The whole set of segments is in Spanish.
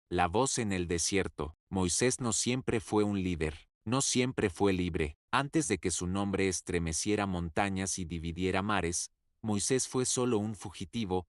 La voz en el desierto. Moisés no siempre fue un líder, no siempre fue libre. Antes de que su nombre estremeciera montañas y dividiera mares, Moisés fue solo un fugitivo,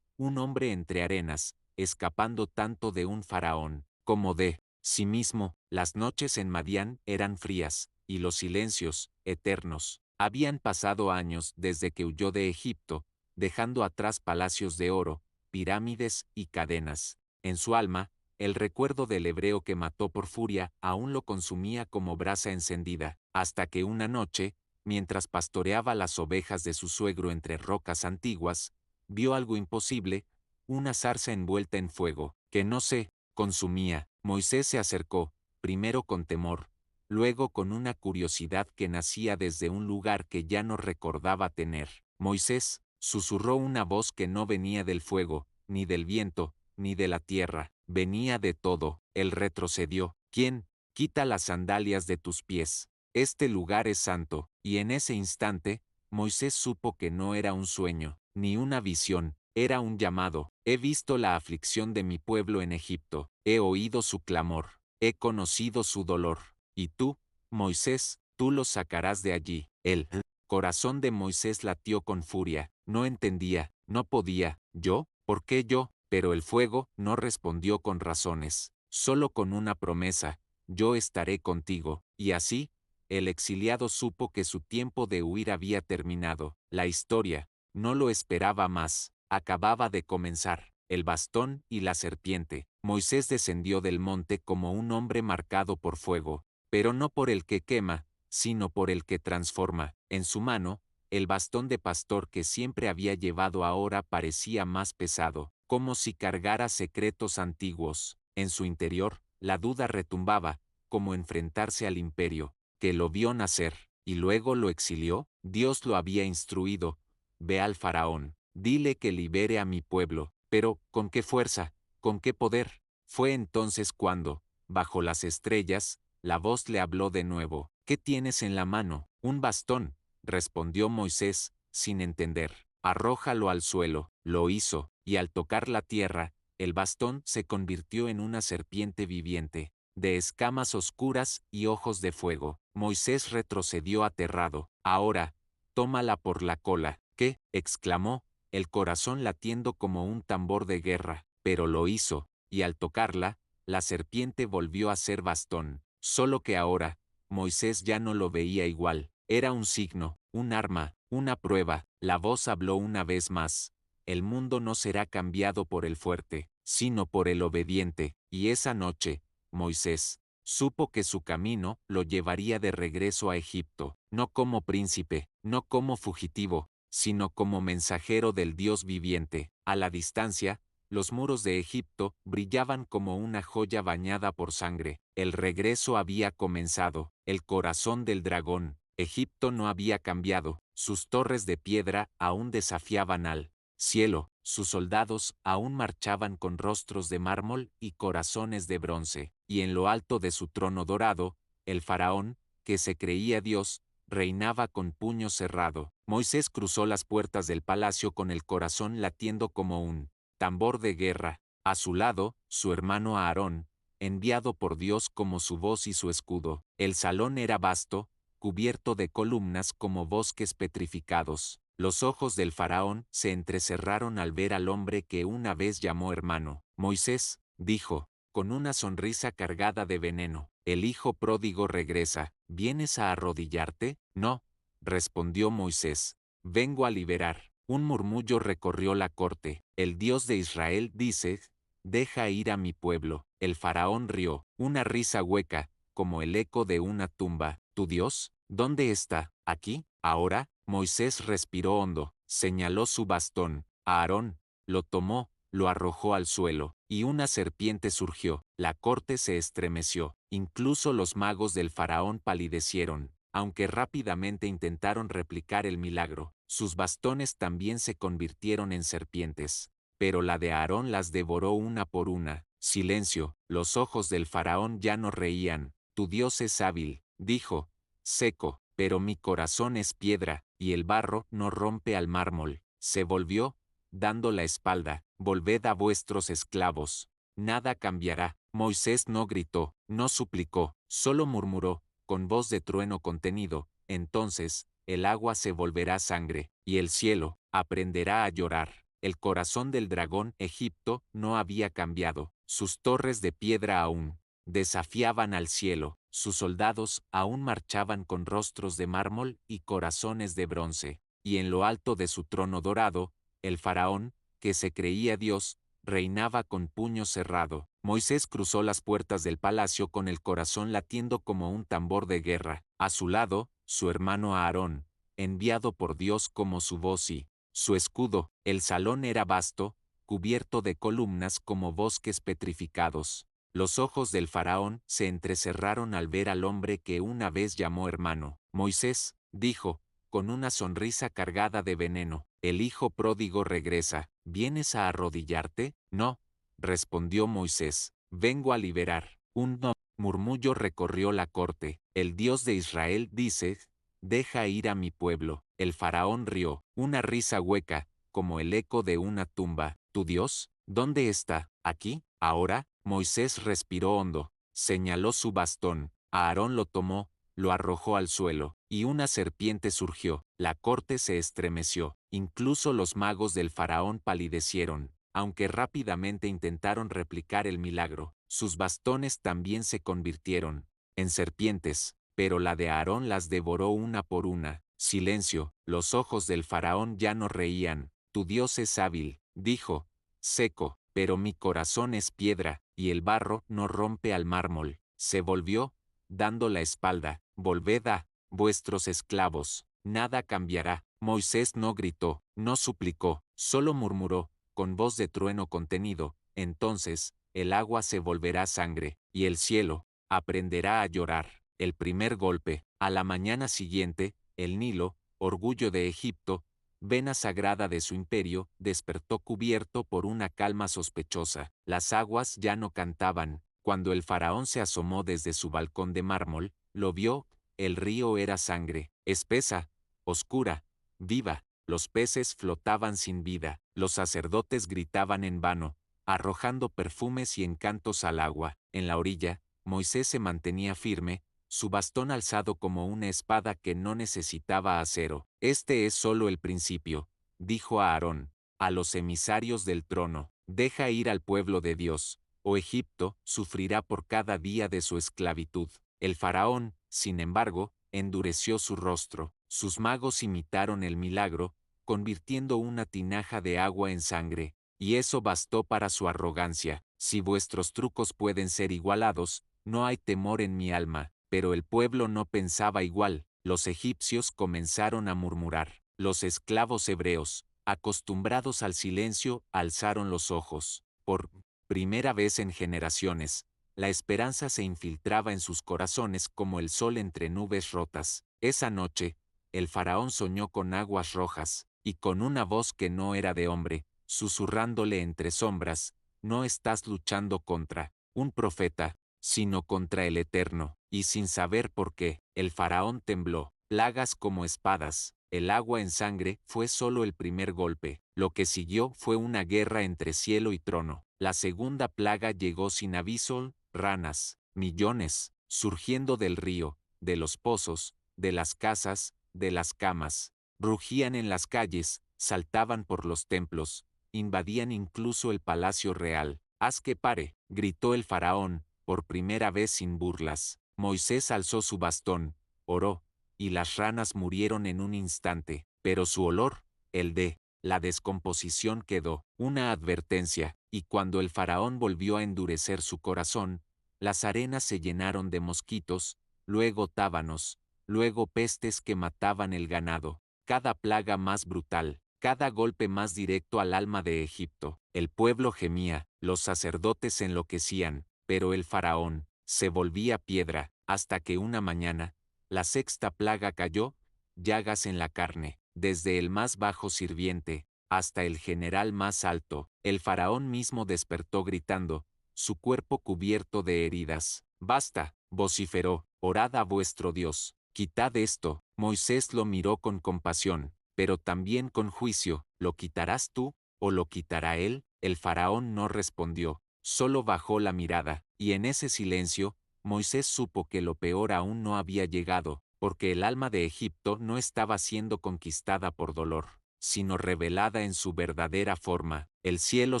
un hombre entre arenas, escapando tanto de un faraón, como de sí mismo. Las noches en Madián eran frías, y los silencios, eternos. Habían pasado años desde que huyó de Egipto, dejando atrás palacios de oro, pirámides y cadenas. En su alma, el recuerdo del hebreo que mató por furia aún lo consumía como brasa encendida, hasta que una noche, mientras pastoreaba las ovejas de su suegro entre rocas antiguas, vio algo imposible, una zarza envuelta en fuego, que no se consumía. Moisés se acercó, primero con temor, luego con una curiosidad que nacía desde un lugar que ya no recordaba tener. Moisés, susurró una voz que no venía del fuego, ni del viento, ni de la tierra, venía de todo. Él retrocedió. ¿Quién? Quita las sandalias de tus pies. Este lugar es santo. Y en ese instante, Moisés supo que no era un sueño, ni una visión, era un llamado. He visto la aflicción de mi pueblo en Egipto, he oído su clamor, he conocido su dolor. Y tú, Moisés, tú los sacarás de allí. El corazón de Moisés latió con furia, no entendía, no podía. ¿Yo? ¿Por qué yo? Pero el fuego no respondió con razones, solo con una promesa: yo estaré contigo. Y así, el exiliado supo que su tiempo de huir había terminado. La historia no lo esperaba más, acababa de comenzar. El bastón y la serpiente. Moisés descendió del monte como un hombre marcado por fuego, pero no por el que quema, sino por el que transforma. En su mano, el bastón de pastor que siempre había llevado ahora parecía más pesado, como si cargara secretos antiguos. En su interior, la duda retumbaba, como enfrentarse al imperio, que lo vio nacer, y luego lo exilió. Dios lo había instruido: ve al faraón, dile que libere a mi pueblo. Pero, ¿con qué fuerza? ¿Con qué poder? Fue entonces cuando, bajo las estrellas, la voz le habló de nuevo. ¿Qué tienes en la mano? Un bastón, respondió Moisés, sin entender. Arrójalo al suelo. Lo hizo, y al tocar la tierra, el bastón se convirtió en una serpiente viviente, de escamas oscuras y ojos de fuego. Moisés retrocedió aterrado. Ahora, tómala por la cola. ¿Qué? Exclamó, el corazón latiendo como un tambor de guerra. Pero lo hizo, y al tocarla, la serpiente volvió a ser bastón. Solo que ahora, Moisés ya no lo veía igual. Era un signo, un arma, una prueba. La voz habló una vez más: el mundo no será cambiado por el fuerte, sino por el obediente. Y esa noche, Moisés supo que su camino lo llevaría de regreso a Egipto, no como príncipe, no como fugitivo, sino como mensajero del Dios viviente. A la distancia, los muros de Egipto brillaban como una joya bañada por sangre. El regreso había comenzado. El corazón del dragón. Egipto no había cambiado. Sus torres de piedra aún desafiaban al cielo. Sus soldados aún marchaban con rostros de mármol y corazones de bronce. Y en lo alto de su trono dorado, el faraón, que se creía Dios, reinaba con puño cerrado. Moisés cruzó las puertas del palacio con el corazón latiendo como un tambor de guerra. A su lado, su hermano Aarón, enviado por Dios como su voz y su escudo. El salón era vasto, cubierto de columnas como bosques petrificados. Los ojos del faraón se entrecerraron al ver al hombre que una vez llamó hermano. Moisés, dijo, con una sonrisa cargada de veneno, el hijo pródigo regresa. ¿Vienes a arrodillarte? No, respondió Moisés. Vengo a liberar. Un murmullo recorrió la corte. El Dios de Israel dice: deja ir a mi pueblo. El faraón rió, una risa hueca, como el eco de una tumba. ¿Tu Dios? ¿Dónde está? ¿Aquí? Ahora. Moisés respiró hondo, señaló su bastón. Aarón lo tomó, lo arrojó al suelo, y una serpiente surgió. La corte se estremeció. Incluso los magos del faraón palidecieron, aunque rápidamente intentaron replicar el milagro. Sus bastones también se convirtieron en serpientes, pero la de Aarón las devoró una por una. Silencio. Los ojos del faraón ya no reían. Tu Dios es hábil, dijo, seco, pero mi corazón es piedra, y el barro no rompe al mármol. Se volvió, dando la espalda. Volved a vuestros esclavos. nada cambiará. Moisés no gritó, no suplicó, solo murmuró, con voz de trueno contenido, entonces, el agua se volverá sangre, y el cielo aprenderá a llorar. El corazón del dragón Egipto no había cambiado, sus torres de piedra aún desafiaban al cielo, sus soldados aún marchaban con rostros de mármol y corazones de bronce, y en lo alto de su trono dorado, el faraón, que se creía Dios, reinaba con puño cerrado. Moisés cruzó las puertas del palacio con el corazón latiendo como un tambor de guerra. A su lado, su hermano Aarón, enviado por Dios como su voz y su escudo. El salón era vasto, cubierto de columnas como bosques petrificados. Los ojos del faraón se entrecerraron al ver al hombre que una vez llamó hermano. Moisés, dijo, con una sonrisa cargada de veneno, el hijo pródigo regresa. ¿Vienes a arrodillarte? No, respondió Moisés, vengo a liberar. Un no. Murmullo recorrió la corte. El Dios de Israel dice, deja ir a mi pueblo. El faraón rió, una risa hueca, como el eco de una tumba. ¿Tu Dios? ¿Dónde está? ¿Aquí? ¿Ahora? Moisés respiró hondo, señaló su bastón, Aarón lo tomó, lo arrojó al suelo, y una serpiente surgió. La corte se estremeció, incluso los magos del faraón palidecieron, aunque rápidamente intentaron replicar el milagro. Sus bastones también se convirtieron en serpientes, pero la de Aarón las devoró una por una. Silencio, los ojos del faraón ya no reían. Tu Dios es hábil, dijo, seco, pero mi corazón es piedra, y el barro no rompe al mármol. Se volvió, dando la espalda, volved a vuestros esclavos, nada cambiará. Moisés no gritó, no suplicó, solo murmuró, con voz de trueno contenido, entonces, el agua se volverá sangre, y el cielo aprenderá a llorar. El primer golpe, a la mañana siguiente, el Nilo, orgullo de Egipto, vena sagrada de su imperio, despertó cubierto por una calma sospechosa. Las aguas ya no cantaban. Cuando el faraón se asomó desde su balcón de mármol, lo vio, el río era sangre, espesa, oscura, viva. Los peces flotaban sin vida, los sacerdotes gritaban en vano, arrojando perfumes y encantos al agua. En la orilla, Moisés se mantenía firme, su bastón alzado como una espada que no necesitaba acero. Este es solo el principio, dijo a Aarón, a los emisarios del trono, deja ir al pueblo de Dios, o Egipto sufrirá por cada día de su esclavitud. El faraón, sin embargo, endureció su rostro, sus magos imitaron el milagro, convirtiendo una tinaja de agua en sangre, y eso bastó para su arrogancia. Si vuestros trucos pueden ser igualados, no hay temor en mi alma. Pero el pueblo no pensaba igual. Los egipcios comenzaron a murmurar. Los esclavos hebreos, acostumbrados al silencio, alzaron los ojos. Por primera vez en generaciones, la esperanza se infiltraba en sus corazones como el sol entre nubes rotas. Esa noche, el faraón soñó con aguas rojas, y con una voz que no era de hombre, susurrándole entre sombras, no estás luchando contra un profeta, sino contra el Eterno, y sin saber por qué, el faraón tembló, plagas como espadas, el agua en sangre fue solo el primer golpe, lo que siguió fue una guerra entre cielo y trono. La segunda plaga llegó sin aviso, ranas, millones, surgiendo del río, de los pozos, de las casas, de las camas, rugían en las calles, saltaban por los templos, invadían incluso el palacio real. Haz que pare, gritó el faraón, por primera vez sin burlas. Moisés alzó su bastón, oró, y las ranas murieron en un instante, pero su olor, el de la descomposición quedó, una advertencia, y cuando el faraón volvió a endurecer su corazón, las arenas se llenaron de mosquitos, luego tábanos, luego pestes que mataban el ganado, cada plaga más brutal, cada golpe más directo al alma de Egipto. El pueblo gemía, los sacerdotes enloquecían, pero el faraón se volvía piedra, hasta que una mañana, la sexta plaga cayó, llagas en la carne, desde el más bajo sirviente, hasta el general más alto. El faraón mismo despertó gritando, su cuerpo cubierto de heridas. Basta, vociferó, orad a vuestro Dios, quitad esto. Moisés lo miró con compasión, pero también con juicio. ¿Lo quitarás tú, o lo quitará él? El faraón no respondió, solo bajó la mirada, y en ese silencio, Moisés supo que lo peor aún no había llegado, porque el alma de Egipto no estaba siendo conquistada por dolor, sino revelada en su verdadera forma. El cielo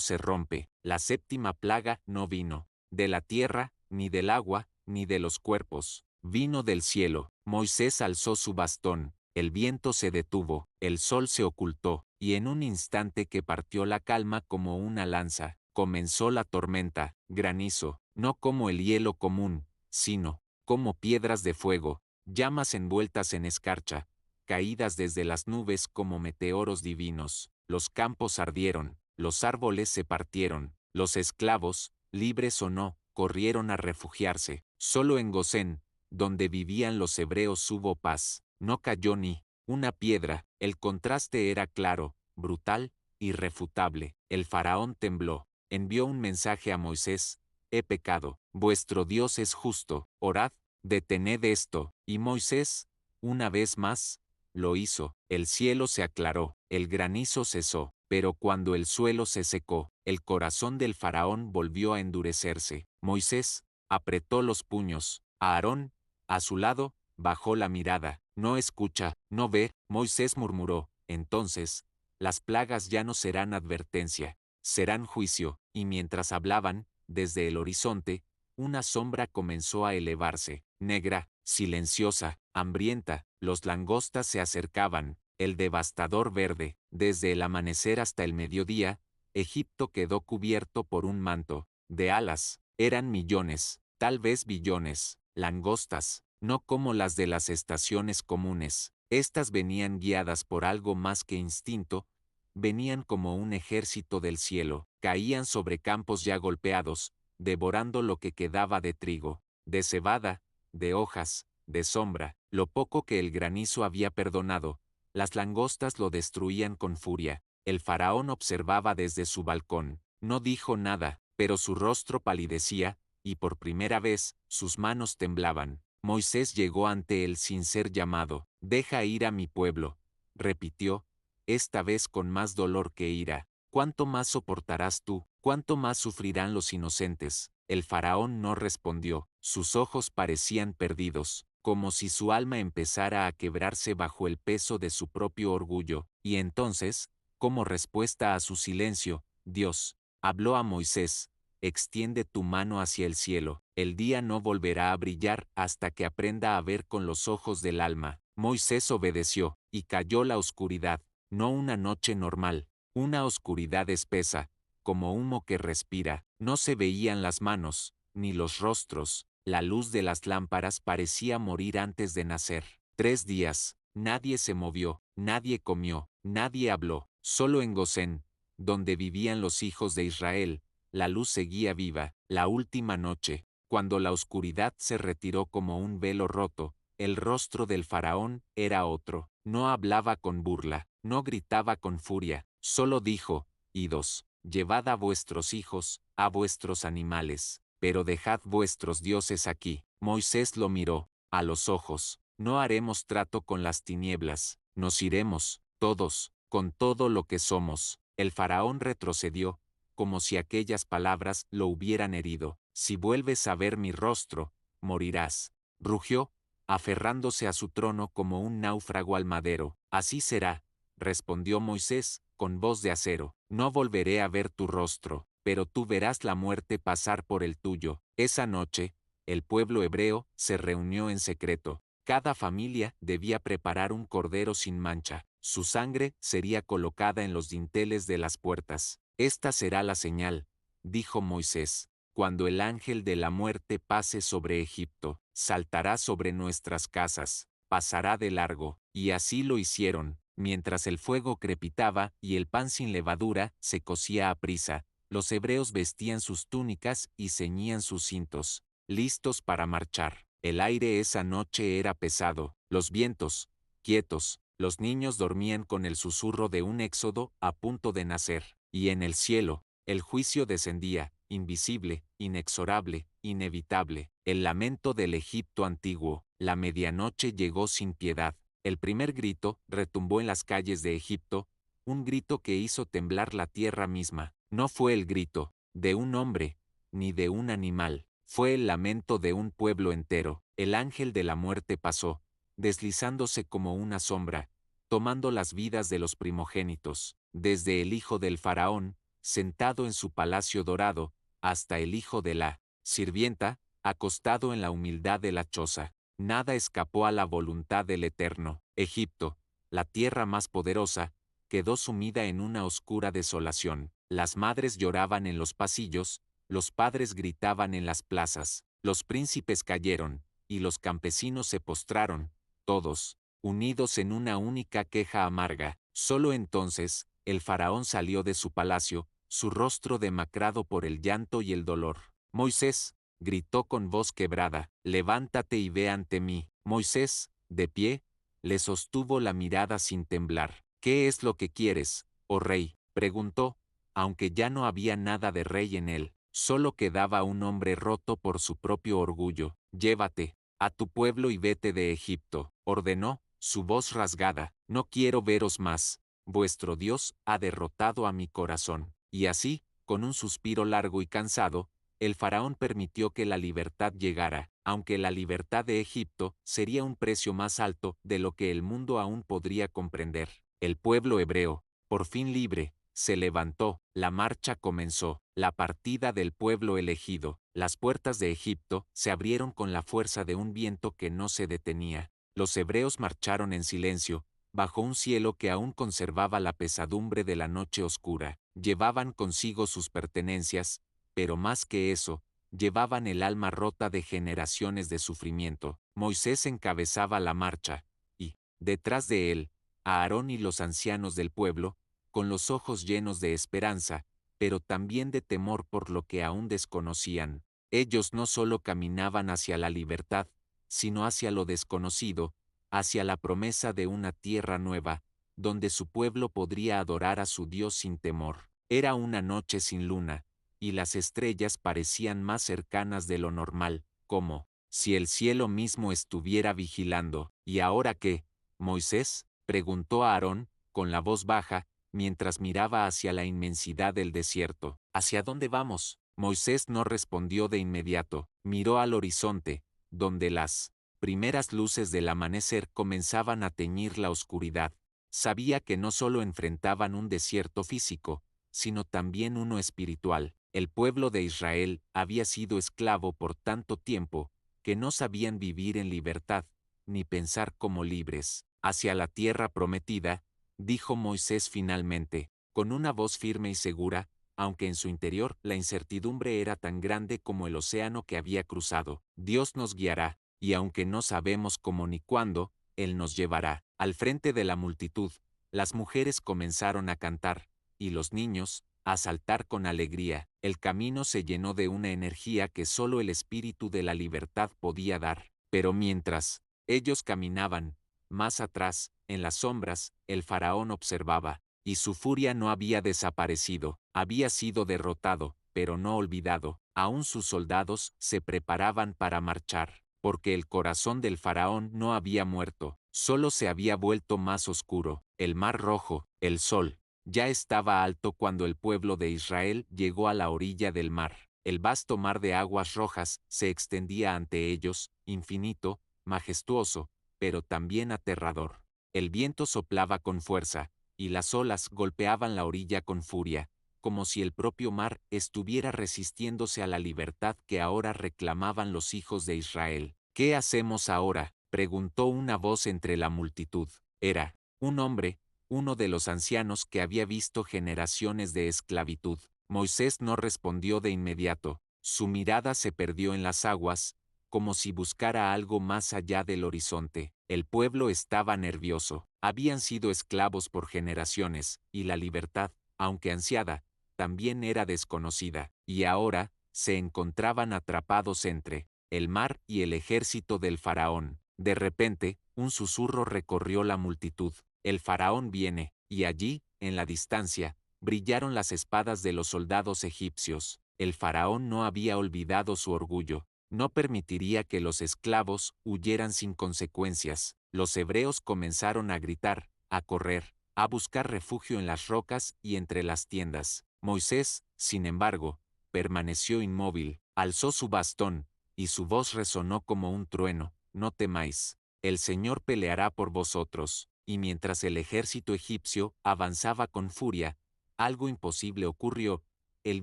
se rompe, la séptima plaga no vino de la tierra, ni del agua, ni de los cuerpos, vino del cielo. Moisés alzó su bastón, el viento se detuvo, el sol se ocultó, y en un instante que partió la calma como una lanza, comenzó la tormenta, granizo, no como el hielo común, sino como piedras de fuego, llamas envueltas en escarcha, caídas desde las nubes como meteoros divinos. Los campos ardieron, los árboles se partieron, los esclavos, libres o no, corrieron a refugiarse. Solo en Gosén, donde vivían los hebreos, hubo paz. No cayó ni una piedra. El contraste era claro, brutal, irrefutable. El faraón tembló. Envió un mensaje a Moisés: he pecado, vuestro Dios es justo, orad, detened esto. Y Moisés, una vez más, lo hizo. El cielo se aclaró, el granizo cesó, pero cuando el suelo se secó, el corazón del faraón volvió a endurecerse. Moisés apretó los puños. Aarón, a su lado, bajó la mirada. No escucha, no ve. Moisés murmuró: entonces, las plagas ya no serán advertencia, serán juicio. Y mientras hablaban, desde el horizonte, una sombra comenzó a elevarse, negra, silenciosa, hambrienta. Los langostas se acercaban, el devastador verde. Desde el amanecer hasta el mediodía, Egipto quedó cubierto por un manto de alas. Eran millones, tal vez billones, langostas, no como las de las estaciones comunes. Estas venían guiadas por algo más que instinto, venían como un ejército del cielo, caían sobre campos ya golpeados, devorando lo que quedaba de trigo, de cebada, de hojas, de sombra. Lo poco que el granizo había perdonado, las langostas lo destruían con furia. El faraón observaba desde su balcón. No dijo nada, pero su rostro palidecía, y por primera vez, sus manos temblaban. Moisés llegó ante él sin ser llamado. Deja ir a mi pueblo, repitió, esta vez con más dolor que ira. ¿Cuánto más soportarás tú? ¿Cuánto más sufrirán los inocentes? El faraón no respondió. Sus ojos parecían perdidos, como si su alma empezara a quebrarse bajo el peso de su propio orgullo. Y entonces, como respuesta a su silencio, Dios habló a Moisés: extiende tu mano hacia el cielo. El día no volverá a brillar hasta que aprenda a ver con los ojos del alma. Moisés obedeció, y cayó la oscuridad. No una noche normal, una oscuridad espesa, como humo que respira. No se veían las manos, ni los rostros. La luz de las lámparas parecía morir antes de nacer. 3 días, nadie se movió, nadie comió, nadie habló. Solo en Gosén, donde vivían los hijos de Israel, la luz seguía viva. La última noche, cuando la oscuridad se retiró como un velo roto, el rostro del faraón era otro. No hablaba con burla, no gritaba con furia, solo dijo: idos, llevad a vuestros hijos, a vuestros animales, pero dejad vuestros dioses aquí. Moisés lo miró a los ojos. No haremos trato con las tinieblas, nos iremos, todos, con todo lo que somos. El faraón retrocedió, como si aquellas palabras lo hubieran herido. Si vuelves a ver mi rostro, morirás. Rugió, aferrándose a su trono como un náufrago al madero. Así será, respondió Moisés, con voz de acero. No volveré a ver tu rostro, pero tú verás la muerte pasar por el tuyo. Esa noche, el pueblo hebreo se reunió en secreto. Cada familia debía preparar un cordero sin mancha. Su sangre sería colocada en los dinteles de las puertas. Esta será la señal, dijo Moisés, cuando el ángel de la muerte pase sobre Egipto, saltará sobre nuestras casas, pasará de largo. Y así lo hicieron, mientras el fuego crepitaba y el pan sin levadura se cocía a prisa. Los hebreos vestían sus túnicas y ceñían sus cintos, listos para marchar. El aire esa noche era pesado, los vientos, quietos, los niños dormían con el susurro de un éxodo a punto de nacer, y en el cielo, el juicio descendía, invisible, inexorable, inevitable. El lamento del Egipto antiguo. La medianoche llegó sin piedad. El primer grito retumbó en las calles de Egipto, un grito que hizo temblar la tierra misma. No fue el grito de un hombre, ni de un animal. Fue el lamento de un pueblo entero. El ángel de la muerte pasó, deslizándose como una sombra, tomando las vidas de los primogénitos, desde el hijo del faraón, sentado en su palacio dorado, hasta el hijo de la sirvienta, acostado en la humildad de la choza. Nada escapó a la voluntad del Eterno. Egipto, la tierra más poderosa, quedó sumida en una oscura desolación. Las madres lloraban en los pasillos, los padres gritaban en las plazas, los príncipes cayeron, y los campesinos se postraron, todos, unidos en una única queja amarga. Solo entonces, el faraón salió de su palacio, su rostro demacrado por el llanto y el dolor. Moisés, gritó con voz quebrada, levántate y ve ante mí. Moisés, de pie, le sostuvo la mirada sin temblar. ¿Qué es lo que quieres, oh rey?, preguntó, aunque ya no había nada de rey en él, solo quedaba un hombre roto por su propio orgullo. Llévate a tu pueblo y vete de Egipto, ordenó, su voz rasgada, no quiero veros más, vuestro Dios ha derrotado a mi corazón. Y así, con un suspiro largo y cansado, el faraón permitió que la libertad llegara, aunque la libertad de Egipto sería un precio más alto de lo que el mundo aún podría comprender. El pueblo hebreo, por fin libre, se levantó, la marcha comenzó, la partida del pueblo elegido. Las puertas de Egipto se abrieron con la fuerza de un viento que no se detenía. Los hebreos marcharon en silencio, bajo un cielo que aún conservaba la pesadumbre de la noche oscura. Llevaban consigo sus pertenencias, pero más que eso, llevaban el alma rota de generaciones de sufrimiento. Moisés encabezaba la marcha, y, detrás de él, Aarón y los ancianos del pueblo, con los ojos llenos de esperanza, pero también de temor por lo que aún desconocían. Ellos no solo caminaban hacia la libertad, sino hacia lo desconocido, hacia la promesa de una tierra nueva, donde su pueblo podría adorar a su Dios sin temor. Era una noche sin luna, y las estrellas parecían más cercanas de lo normal, como si el cielo mismo estuviera vigilando. ¿Y ahora qué, Moisés?, preguntó Aarón, con la voz baja, mientras miraba hacia la inmensidad del desierto. ¿Hacia dónde vamos? Moisés no respondió de inmediato, miró al horizonte, donde las primeras luces del amanecer comenzaban a teñir la oscuridad. Sabía que no solo enfrentaban un desierto físico, sino también uno espiritual. El pueblo de Israel había sido esclavo por tanto tiempo, que no sabían vivir en libertad, ni pensar como libres. Hacia la tierra prometida, dijo Moisés finalmente, con una voz firme y segura, aunque en su interior la incertidumbre era tan grande como el océano que había cruzado. Dios nos guiará, y aunque no sabemos cómo ni cuándo, Él nos llevará. Al frente de la multitud, las mujeres comenzaron a cantar, y los niños, a saltar con alegría. El camino se llenó de una energía que solo el espíritu de la libertad podía dar. Pero mientras ellos caminaban, más atrás, en las sombras, el faraón observaba, y su furia no había desaparecido, había sido derrotado, pero no olvidado. Aún sus soldados se preparaban para marchar, porque el corazón del faraón no había muerto, solo se había vuelto más oscuro. El mar rojo, el sol, ya estaba alto cuando el pueblo de Israel llegó a la orilla del mar. El vasto mar de aguas rojas se extendía ante ellos, infinito, majestuoso, pero también aterrador. El viento soplaba con fuerza, y las olas golpeaban la orilla con furia, como si el propio mar estuviera resistiéndose a la libertad que ahora reclamaban los hijos de Israel. ¿Qué hacemos ahora?, preguntó una voz entre la multitud. Era un hombre, uno de los ancianos que había visto generaciones de esclavitud. Moisés no respondió de inmediato, su mirada se perdió en las aguas, como si buscara algo más allá del horizonte. El pueblo estaba nervioso, habían sido esclavos por generaciones, y la libertad, aunque ansiada, también era desconocida, y ahora, se encontraban atrapados entre el mar y el ejército del faraón. De repente, un susurro recorrió la multitud. El faraón viene, y allí, en la distancia, brillaron las espadas de los soldados egipcios. El faraón no había olvidado su orgullo. No permitiría que los esclavos huyeran sin consecuencias. Los hebreos comenzaron a gritar, a correr, a buscar refugio en las rocas y entre las tiendas. Moisés, sin embargo, permaneció inmóvil, alzó su bastón, y su voz resonó como un trueno: no temáis, el Señor peleará por vosotros. Y mientras el ejército egipcio avanzaba con furia, algo imposible ocurrió. El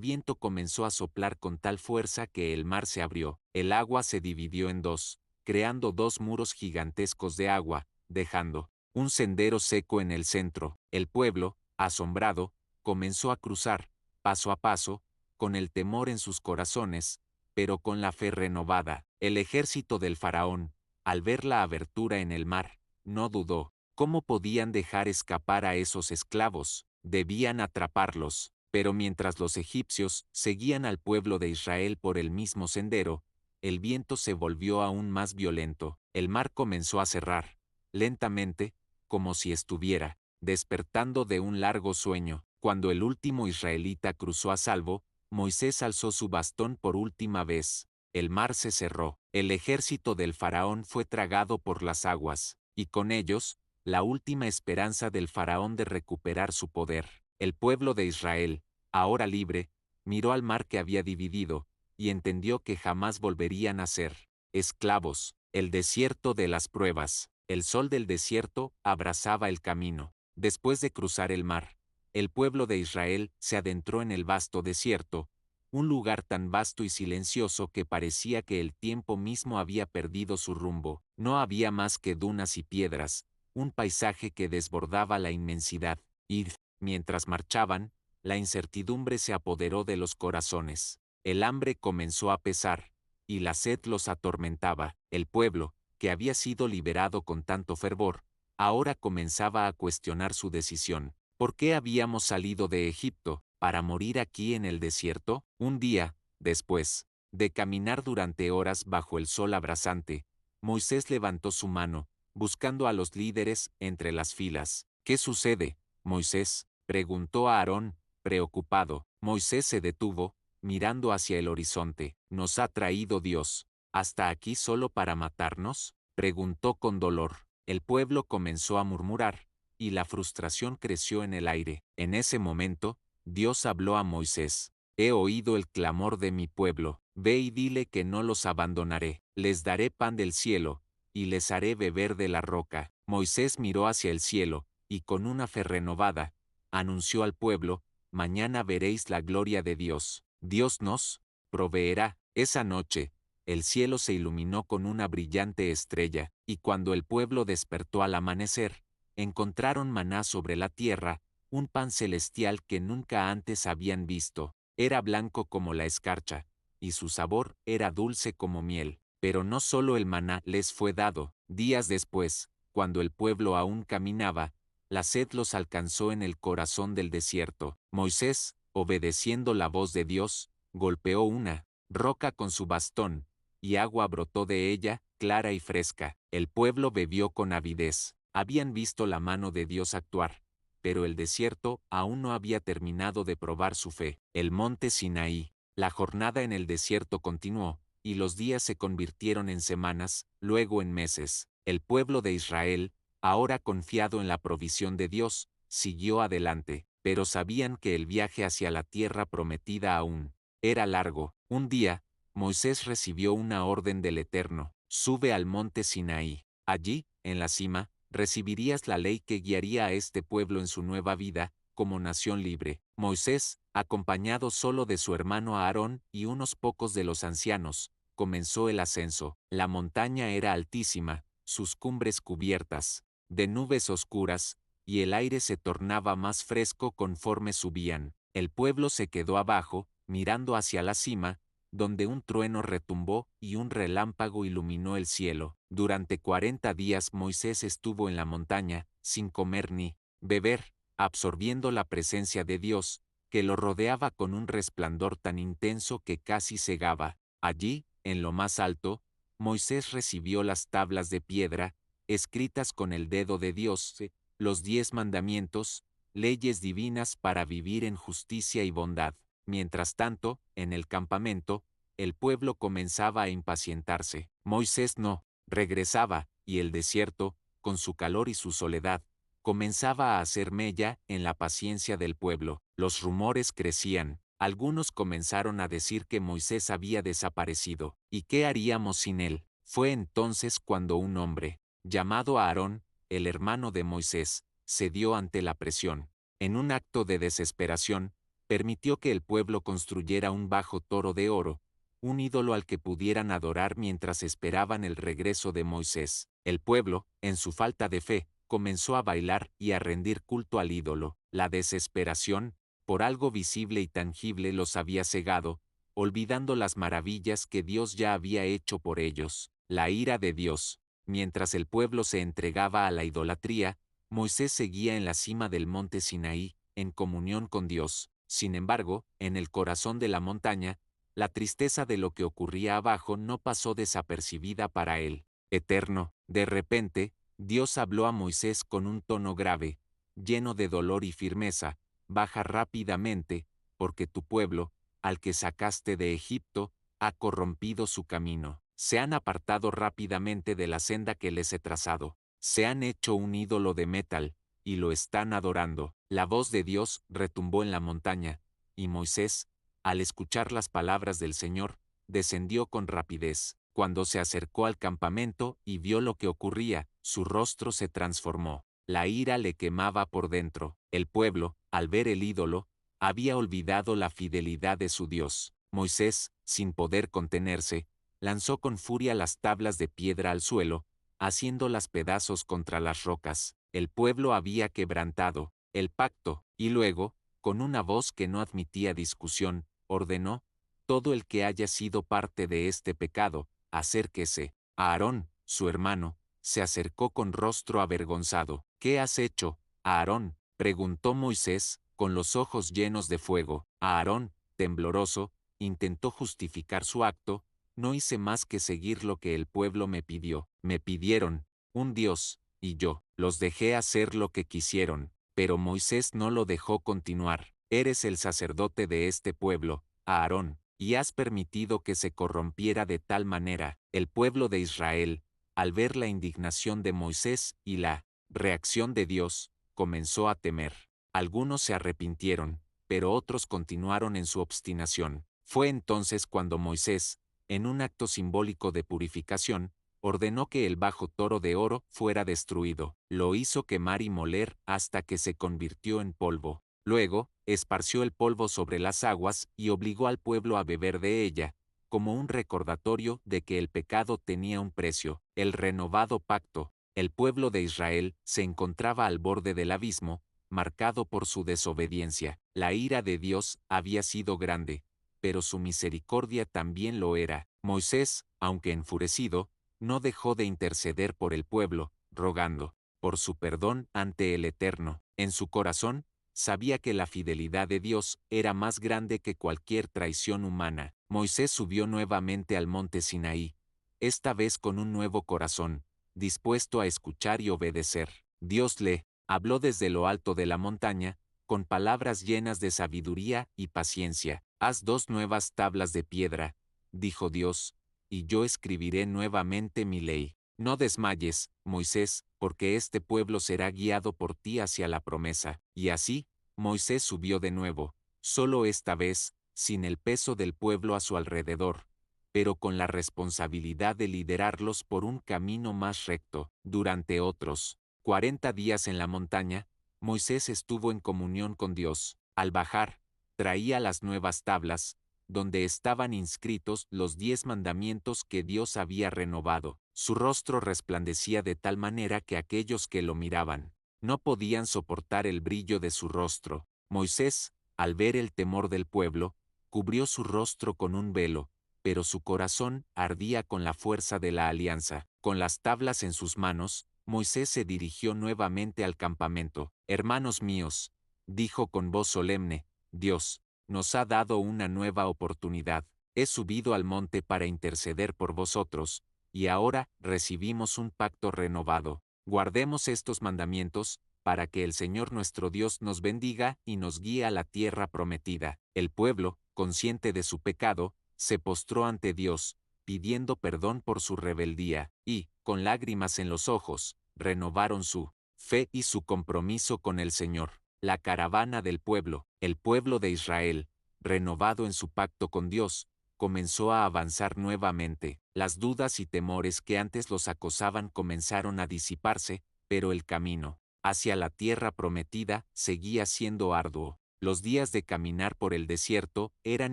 viento comenzó a soplar con tal fuerza que el mar se abrió, el agua se dividió en dos, creando dos muros gigantescos de agua, dejando un sendero seco en el centro. El pueblo, asombrado, comenzó a cruzar, paso a paso, con el temor en sus corazones, pero con la fe renovada. El ejército del faraón, al ver la abertura en el mar, no dudó. ¿Cómo podían dejar escapar a esos esclavos? Debían atraparlos. Pero mientras los egipcios seguían al pueblo de Israel por el mismo sendero, el viento se volvió aún más violento. El mar comenzó a cerrar, lentamente, como si estuviera despertando de un largo sueño. Cuando el último israelita cruzó a salvo, Moisés alzó su bastón por última vez. El mar se cerró. El ejército del faraón fue tragado por las aguas, y con ellos, la última esperanza del faraón de recuperar su poder. El pueblo de Israel, ahora libre, miró al mar que había dividido, y entendió que jamás volverían a ser esclavos. El desierto de las pruebas. El sol del desierto abrazaba el camino. Después de cruzar el mar, el pueblo de Israel se adentró en el vasto desierto, un lugar tan vasto y silencioso que parecía que el tiempo mismo había perdido su rumbo. No había más que dunas y piedras, un paisaje que desbordaba la inmensidad. Y, mientras marchaban, la incertidumbre se apoderó de los corazones. El hambre comenzó a pesar, y la sed los atormentaba. El pueblo, que había sido liberado con tanto fervor, ahora comenzaba a cuestionar su decisión. ¿Por qué habíamos salido de Egipto? ¿Para morir aquí en el desierto? Un día, después de caminar durante horas bajo el sol abrasante, Moisés levantó su mano, buscando a los líderes entre las filas. ¿Qué sucede, Moisés?, preguntó a Aarón, preocupado. Moisés se detuvo, mirando hacia el horizonte. ¿Nos ha traído Dios hasta aquí solo para matarnos?, preguntó con dolor. El pueblo comenzó a murmurar, y la frustración creció en el aire. En ese momento, Dios habló a Moisés: he oído el clamor de mi pueblo, ve y dile que no los abandonaré, les daré pan del cielo, y les haré beber de la roca. Moisés miró hacia el cielo, y con una fe renovada, anunció al pueblo: mañana veréis la gloria de Dios. Dios nos proveerá. Esa noche, el cielo se iluminó con una brillante estrella, y cuando el pueblo despertó al amanecer, encontraron maná sobre la tierra, un pan celestial que nunca antes habían visto. Era blanco como la escarcha, y su sabor era dulce como miel. Pero no solo el maná les fue dado. Días después, cuando el pueblo aún caminaba, la sed los alcanzó en el corazón del desierto. Moisés, obedeciendo la voz de Dios, golpeó una roca con su bastón, y agua brotó de ella, clara y fresca. El pueblo bebió con avidez. Habían visto la mano de Dios actuar, pero el desierto aún no había terminado de probar su fe. El monte Sinaí. La jornada en el desierto continuó, y los días se convirtieron en semanas, luego en meses. El pueblo de Israel, ahora confiado en la provisión de Dios, siguió adelante, pero sabían que el viaje hacia la tierra prometida aún era largo. Un día, Moisés recibió una orden del Eterno: sube al monte Sinaí. Allí, en la cima, recibirías la ley que guiaría a este pueblo en su nueva vida, como nación libre. Moisés, acompañado solo de su hermano Aarón y unos pocos de los ancianos, comenzó el ascenso. La montaña era altísima, sus cumbres cubiertas de nubes oscuras, y el aire se tornaba más fresco conforme subían. El pueblo se quedó abajo, mirando hacia la cima, donde un trueno retumbó y un relámpago iluminó el cielo. Durante 40 días Moisés estuvo en la montaña, sin comer ni beber, absorbiendo la presencia de Dios, que lo rodeaba con un resplandor tan intenso que casi cegaba. Allí, en lo más alto, Moisés recibió las tablas de piedra, escritas con el dedo de Dios, los 10 mandamientos, leyes divinas para vivir en justicia y bondad. Mientras tanto, en el campamento, el pueblo comenzaba a impacientarse. Moisés no regresaba, y el desierto, con su calor y su soledad, comenzaba a hacer mella en la paciencia del pueblo. Los rumores crecían. Algunos comenzaron a decir que Moisés había desaparecido, ¿y qué haríamos sin él? Fue entonces cuando un hombre, llamado Aarón, el hermano de Moisés, cedió ante la presión. En un acto de desesperación, permitió que el pueblo construyera un bajo toro de oro, un ídolo al que pudieran adorar mientras esperaban el regreso de Moisés. El pueblo, en su falta de fe, comenzó a bailar y a rendir culto al ídolo. La desesperación, por algo visible y tangible, los había cegado, olvidando las maravillas que Dios ya había hecho por ellos. La ira de Dios. Mientras el pueblo se entregaba a la idolatría, Moisés seguía en la cima del monte Sinaí, en comunión con Dios. Sin embargo, en el corazón de la montaña, la tristeza de lo que ocurría abajo no pasó desapercibida para él. Eterno, de repente, Dios habló a Moisés con un tono grave, lleno de dolor y firmeza: baja rápidamente, porque tu pueblo, al que sacaste de Egipto, ha corrompido su camino. Se han apartado rápidamente de la senda que les he trazado. Se han hecho un ídolo de metal, y lo están adorando. La voz de Dios retumbó en la montaña, y Moisés, al escuchar las palabras del Señor, descendió con rapidez. Cuando se acercó al campamento y vio lo que ocurría, su rostro se transformó. La ira le quemaba por dentro. El pueblo, al ver el ídolo, había olvidado la fidelidad de su Dios. Moisés, sin poder contenerse, lanzó con furia las tablas de piedra al suelo, haciéndolas pedazos contra las rocas. El pueblo había quebrantado el pacto, y luego, con una voz que no admitía discusión, ordenó: todo el que haya sido parte de este pecado, acérquese. Aarón, su hermano, se acercó con rostro avergonzado. ¿Qué has hecho, Aarón?, preguntó Moisés, con los ojos llenos de fuego. Aarón, tembloroso, intentó justificar su acto: no hice más que seguir lo que el pueblo me pidió. Me pidieron un Dios, y yo los dejé hacer lo que quisieron. Pero Moisés no lo dejó continuar. Eres el sacerdote de este pueblo, Aarón, y has permitido que se corrompiera de tal manera. El pueblo de Israel, al ver la indignación de Moisés y la reacción de Dios, comenzó a temer. Algunos se arrepintieron, pero otros continuaron en su obstinación. Fue entonces cuando Moisés, en un acto simbólico de purificación, ordenó que el bajo toro de oro fuera destruido. Lo hizo quemar y moler hasta que se convirtió en polvo. Luego, esparció el polvo sobre las aguas y obligó al pueblo a beber de ella, como un recordatorio de que el pecado tenía un precio. El renovado pacto. El pueblo de Israel se encontraba al borde del abismo, marcado por su desobediencia. La ira de Dios había sido grande, pero su misericordia también lo era. Moisés, aunque enfurecido, no dejó de interceder por el pueblo, rogando por su perdón ante el Eterno. En su corazón, sabía que la fidelidad de Dios era más grande que cualquier traición humana. Moisés subió nuevamente al monte Sinaí, esta vez con un nuevo corazón, dispuesto a escuchar y obedecer. Dios le habló desde lo alto de la montaña, con palabras llenas de sabiduría y paciencia. Haz 2 nuevas tablas de piedra, dijo Dios, y yo escribiré nuevamente mi ley. No desmayes, Moisés, porque este pueblo será guiado por ti hacia la promesa. Y así, Moisés subió de nuevo, solo esta vez, sin el peso del pueblo a su alrededor, pero con la responsabilidad de liderarlos por un camino más recto. Durante otros 40 días en la montaña, Moisés estuvo en comunión con Dios. Al bajar, traía las nuevas tablas, donde estaban inscritos los 10 mandamientos que Dios había renovado. Su rostro resplandecía de tal manera que aquellos que lo miraban no podían soportar el brillo de su rostro. Moisés, al ver el temor del pueblo, cubrió su rostro con un velo, pero su corazón ardía con la fuerza de la alianza. Con las tablas en sus manos, Moisés se dirigió nuevamente al campamento. Hermanos míos, dijo con voz solemne, Dios nos ha dado una nueva oportunidad. He subido al monte para interceder por vosotros, y ahora recibimos un pacto renovado. Guardemos estos mandamientos, para que el Señor nuestro Dios nos bendiga y nos guíe a la tierra prometida. El pueblo, consciente de su pecado, se postró ante Dios, pidiendo perdón por su rebeldía, y, con lágrimas en los ojos, renovaron su fe y su compromiso con el Señor. La caravana del pueblo, el pueblo de Israel, renovado en su pacto con Dios, comenzó a avanzar nuevamente. Las dudas y temores que antes los acosaban comenzaron a disiparse, pero el camino hacia la tierra prometida seguía siendo arduo. Los días de caminar por el desierto eran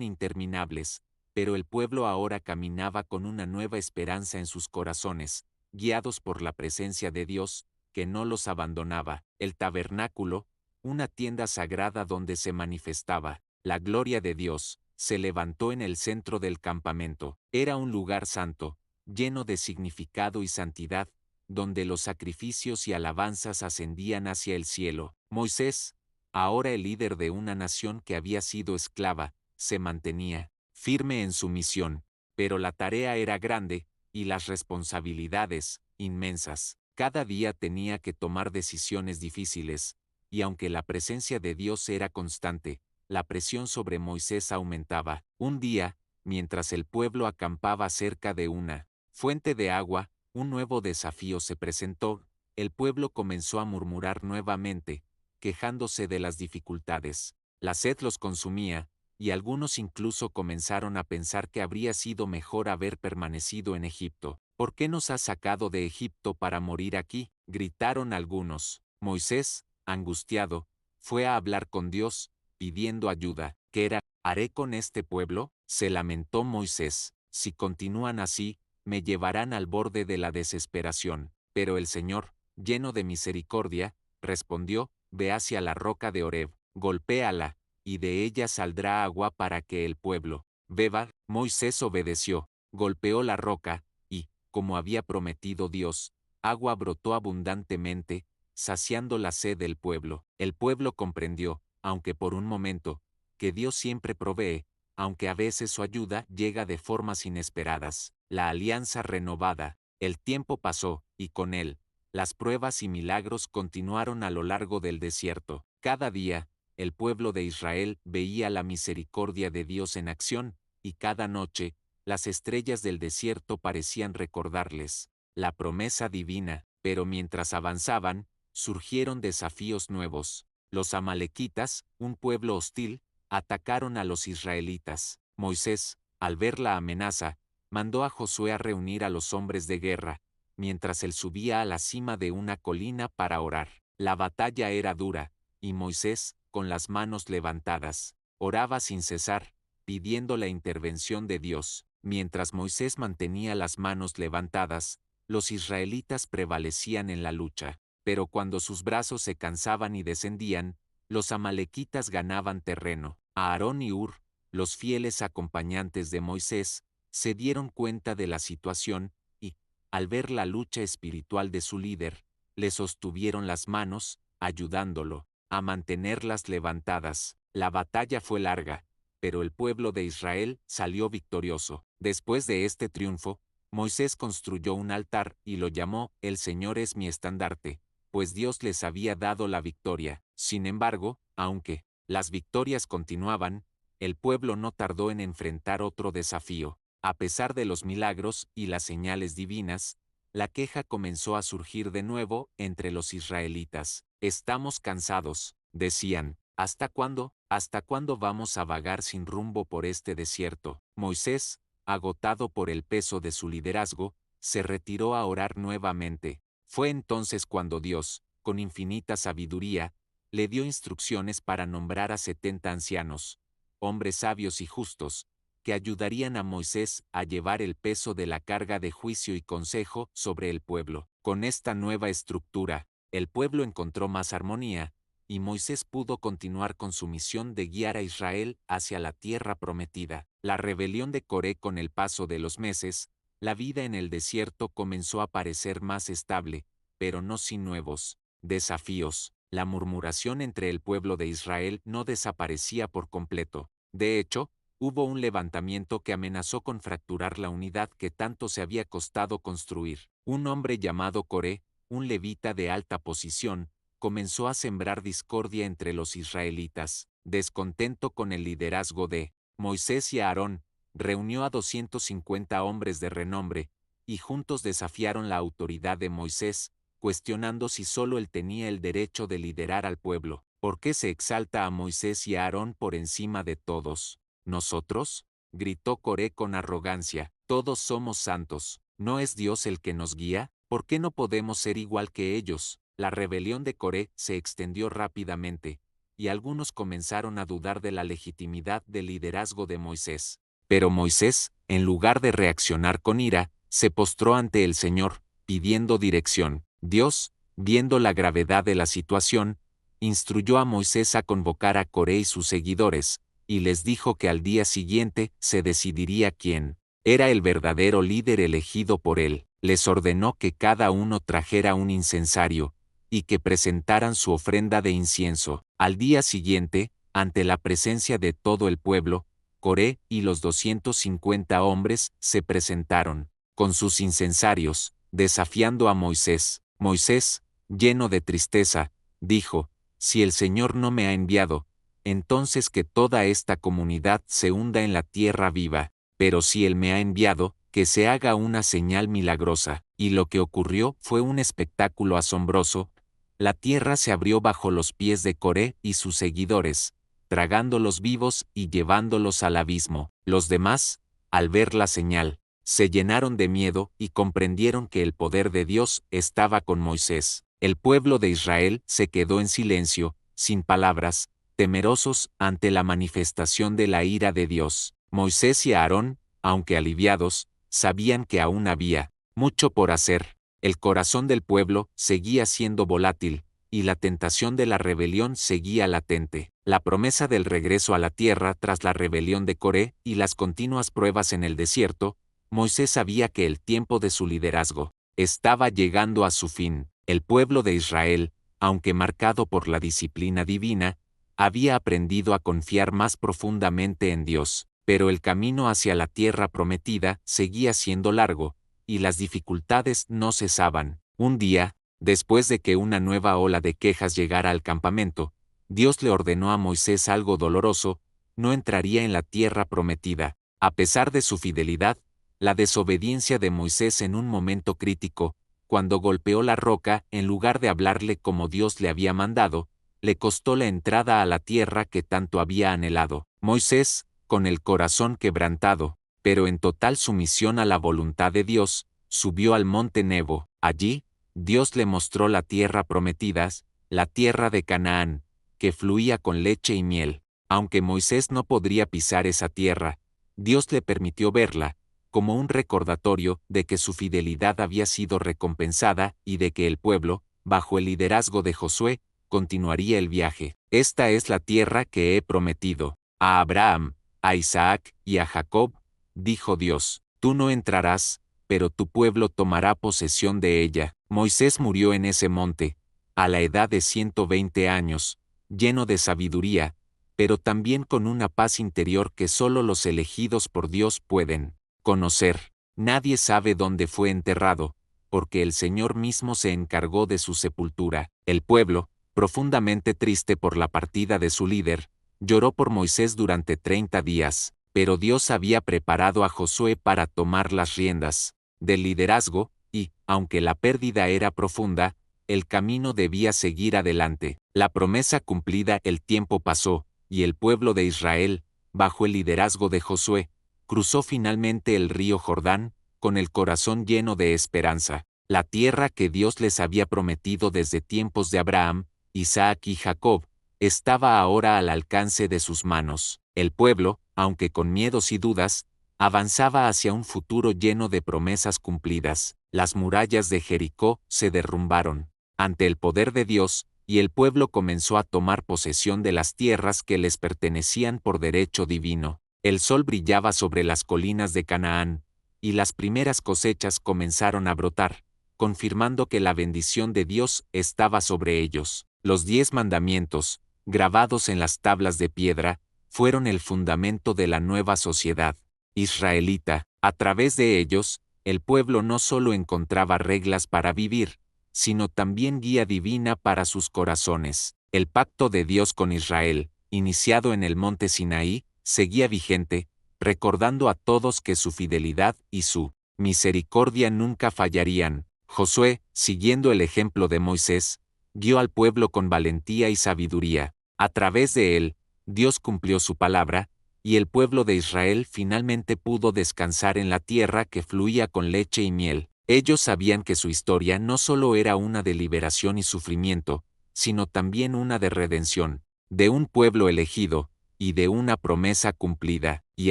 interminables, pero el pueblo ahora caminaba con una nueva esperanza en sus corazones, guiados por la presencia de Dios, que no los abandonaba. El tabernáculo, una tienda sagrada donde se manifestaba la gloria de Dios, se levantó en el centro del campamento. Era un lugar santo, lleno de significado y santidad, donde los sacrificios y alabanzas ascendían hacia el cielo. Moisés, ahora el líder de una nación que había sido esclava, se mantenía firme en su misión, pero la tarea era grande, y las responsabilidades, inmensas. Cada día tenía que tomar decisiones difíciles, y aunque la presencia de Dios era constante, la presión sobre Moisés aumentaba. Un día, mientras el pueblo acampaba cerca de una fuente de agua, un nuevo desafío se presentó. El pueblo comenzó a murmurar nuevamente, quejándose de las dificultades. La sed los consumía, y algunos incluso comenzaron a pensar que habría sido mejor haber permanecido en Egipto. ¿Por qué nos has sacado de Egipto para morir aquí?, gritaron algunos. Moisés, angustiado, fue a hablar con Dios, pidiendo ayuda. ¿Qué haré con este pueblo?, se lamentó Moisés. Si continúan así, me llevarán al borde de la desesperación. Pero el Señor, lleno de misericordia, respondió: ve hacia la roca de Horeb, golpéala, y de ella saldrá agua para que el pueblo beba. Moisés obedeció, golpeó la roca, y, como había prometido Dios, agua brotó abundantemente, saciando la sed del pueblo. El pueblo comprendió, aunque por un momento, que Dios siempre provee, aunque a veces su ayuda llega de formas inesperadas. La alianza renovada. El tiempo pasó, y con él, las pruebas y milagros continuaron a lo largo del desierto. Cada día, el pueblo de Israel veía la misericordia de Dios en acción, y cada noche, las estrellas del desierto parecían recordarles la promesa divina. Pero mientras avanzaban, surgieron desafíos nuevos. Los amalequitas, un pueblo hostil, atacaron a los israelitas. Moisés, al ver la amenaza, mandó a Josué a reunir a los hombres de guerra, mientras él subía a la cima de una colina para orar. La batalla era dura, y Moisés, con las manos levantadas, oraba sin cesar, pidiendo la intervención de Dios. Mientras Moisés mantenía las manos levantadas, los israelitas prevalecían en la lucha. Pero cuando sus brazos se cansaban y descendían, los amalequitas ganaban terreno. Aarón y Hur, los fieles acompañantes de Moisés, se dieron cuenta de la situación y, al ver la lucha espiritual de su líder, le sostuvieron las manos, ayudándolo a mantenerlas levantadas. La batalla fue larga, pero el pueblo de Israel salió victorioso. Después de este triunfo, Moisés construyó un altar y lo llamó: El Señor es mi estandarte, pues Dios les había dado la victoria. Sin embargo, aunque las victorias continuaban, el pueblo no tardó en enfrentar otro desafío. A pesar de los milagros y las señales divinas, la queja comenzó a surgir de nuevo entre los israelitas. Estamos cansados, decían. ¿Hasta cuándo? ¿Hasta cuándo vamos a vagar sin rumbo por este desierto? Moisés, agotado por el peso de su liderazgo, se retiró a orar nuevamente. Fue entonces cuando Dios, con infinita sabiduría, le dio instrucciones para nombrar a 70 ancianos, hombres sabios y justos, que ayudarían a Moisés a llevar el peso de la carga de juicio y consejo sobre el pueblo. Con esta nueva estructura, el pueblo encontró más armonía, y Moisés pudo continuar con su misión de guiar a Israel hacia la tierra prometida. La rebelión de Coré. Con el paso de los meses, la vida en el desierto comenzó a parecer más estable, pero no sin nuevos desafíos. La murmuración entre el pueblo de Israel no desaparecía por completo. De hecho, hubo un levantamiento que amenazó con fracturar la unidad que tanto se había costado construir. Un hombre llamado Coré, un levita de alta posición, comenzó a sembrar discordia entre los israelitas. Descontento con el liderazgo de Moisés y Aarón, reunió a 250 hombres de renombre, y juntos desafiaron la autoridad de Moisés, cuestionando si solo él tenía el derecho de liderar al pueblo. ¿Por qué se exalta a Moisés y a Aarón por encima de todos? ¿Nosotros? Gritó Coré con arrogancia. Todos somos santos. ¿No es Dios el que nos guía? ¿Por qué no podemos ser igual que ellos? La rebelión de Coré se extendió rápidamente, y algunos comenzaron a dudar de la legitimidad del liderazgo de Moisés. Pero Moisés, en lugar de reaccionar con ira, se postró ante el Señor, pidiendo dirección. Dios, viendo la gravedad de la situación, instruyó a Moisés a convocar a Coré y sus seguidores, y les dijo que al día siguiente se decidiría quién era el verdadero líder elegido por él. Les ordenó que cada uno trajera un incensario, y que presentaran su ofrenda de incienso. Al día siguiente, ante la presencia de todo el pueblo, Coré y los 250 hombres se presentaron, con sus incensarios, desafiando a Moisés. Moisés, lleno de tristeza, dijo: «Si el Señor no me ha enviado, entonces que toda esta comunidad se hunda en la tierra viva, pero si Él me ha enviado, que se haga una señal milagrosa». Y lo que ocurrió fue un espectáculo asombroso. La tierra se abrió bajo los pies de Coré y sus seguidores, tragándolos vivos y llevándolos al abismo. Los demás, al ver la señal, se llenaron de miedo y comprendieron que el poder de Dios estaba con Moisés. El pueblo de Israel se quedó en silencio, sin palabras, temerosos ante la manifestación de la ira de Dios. Moisés y Aarón, aunque aliviados, sabían que aún había mucho por hacer. El corazón del pueblo seguía siendo volátil, y la tentación de la rebelión seguía latente. La promesa del regreso a la tierra tras la rebelión de Coré y las continuas pruebas en el desierto, Moisés sabía que el tiempo de su liderazgo estaba llegando a su fin. El pueblo de Israel, aunque marcado por la disciplina divina, había aprendido a confiar más profundamente en Dios, pero el camino hacia la tierra prometida seguía siendo largo, y las dificultades no cesaban. Un día, después de que una nueva ola de quejas llegara al campamento, Dios le ordenó a Moisés algo doloroso: no entraría en la tierra prometida. A pesar de su fidelidad, la desobediencia de Moisés en un momento crítico, cuando golpeó la roca en lugar de hablarle como Dios le había mandado, le costó la entrada a la tierra que tanto había anhelado. Moisés, con el corazón quebrantado, pero en total sumisión a la voluntad de Dios, subió al monte Nebo. Allí, Dios le mostró la tierra prometida, la tierra de Canaán, que fluía con leche y miel. Aunque Moisés no podría pisar esa tierra, Dios le permitió verla, como un recordatorio de que su fidelidad había sido recompensada y de que el pueblo, bajo el liderazgo de Josué, continuaría el viaje. Esta es la tierra que he prometido a Abraham, a Isaac y a Jacob, dijo Dios. Tú no entrarás, pero tu pueblo tomará posesión de ella. Moisés murió en ese monte, a la edad de 120 años, lleno de sabiduría, pero también con una paz interior que solo los elegidos por Dios pueden conocer. Nadie sabe dónde fue enterrado, porque el Señor mismo se encargó de su sepultura. El pueblo, profundamente triste por la partida de su líder, lloró por Moisés durante 30 días, pero Dios había preparado a Josué para tomar las riendas del liderazgo, y, aunque la pérdida era profunda, el camino debía seguir adelante. La promesa cumplida, el tiempo pasó, y el pueblo de Israel, bajo el liderazgo de Josué, cruzó finalmente el río Jordán, con el corazón lleno de esperanza. La tierra que Dios les había prometido desde tiempos de Abraham, Isaac y Jacob, estaba ahora al alcance de sus manos. El pueblo, aunque con miedos y dudas, avanzaba hacia un futuro lleno de promesas cumplidas. Las murallas de Jericó se derrumbaron ante el poder de Dios, y el pueblo comenzó a tomar posesión de las tierras que les pertenecían por derecho divino. El sol brillaba sobre las colinas de Canaán, y las primeras cosechas comenzaron a brotar, confirmando que la bendición de Dios estaba sobre ellos. Los 10 mandamientos, grabados en las tablas de piedra, fueron el fundamento de la nueva sociedad israelita. A través de ellos, el pueblo no solo encontraba reglas para vivir, sino también guía divina para sus corazones. El pacto de Dios con Israel, iniciado en el monte Sinaí, seguía vigente, recordando a todos que su fidelidad y su misericordia nunca fallarían. Josué, siguiendo el ejemplo de Moisés, guió al pueblo con valentía y sabiduría. A través de él, Dios cumplió su palabra, y el pueblo de Israel finalmente pudo descansar en la tierra que fluía con leche y miel. Ellos sabían que su historia no solo era una de liberación y sufrimiento, sino también una de redención, de un pueblo elegido, y de una promesa cumplida. Y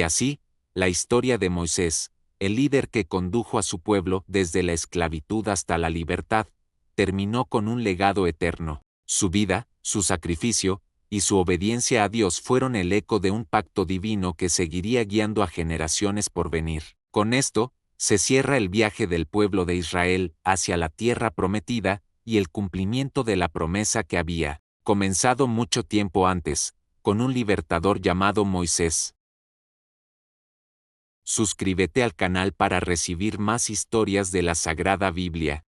así, la historia de Moisés, el líder que condujo a su pueblo desde la esclavitud hasta la libertad, terminó con un legado eterno. Su vida, su sacrificio, y su obediencia a Dios fueron el eco de un pacto divino que seguiría guiando a generaciones por venir. Con esto, se cierra el viaje del pueblo de Israel hacia la tierra prometida y el cumplimiento de la promesa que había comenzado mucho tiempo antes, con un libertador llamado Moisés. Suscríbete al canal para recibir más historias de la Sagrada Biblia.